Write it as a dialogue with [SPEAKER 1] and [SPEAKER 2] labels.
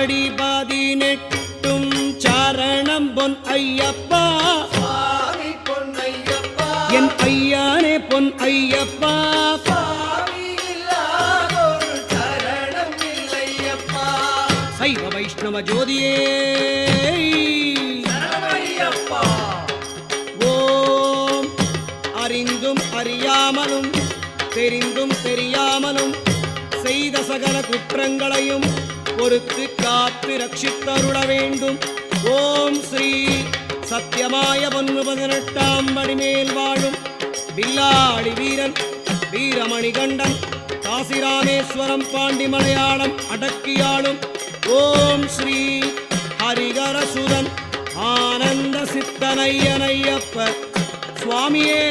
[SPEAKER 1] படி 18 சரணம் பொன் ஐயப்பா என் ஐயானே பொன் ஐயப்பா சைவ வைஷ்ணவ ஜோதியே ஓம் அறிந்தும் அறியாமலும் தெரிந்தும் தெரியாமலும் செய்த சகல குற்றங்களையும் பொறுத்து காத்து ரட்சித்தருள வேண்டும். ஓம் ஸ்ரீ சத்தியமாய 18ஆம் படிமேல் வாழும் வில்லாளி வீரன் வீரமணிகண்டன் காசிராமேஸ்வரம் பாண்டி மலையாளம் அடக்கியாளும் ஓம் ஸ்ரீ ஹரிகரசுதன் ஆனந்த சித்தனையனையப்ப சுவாமியே.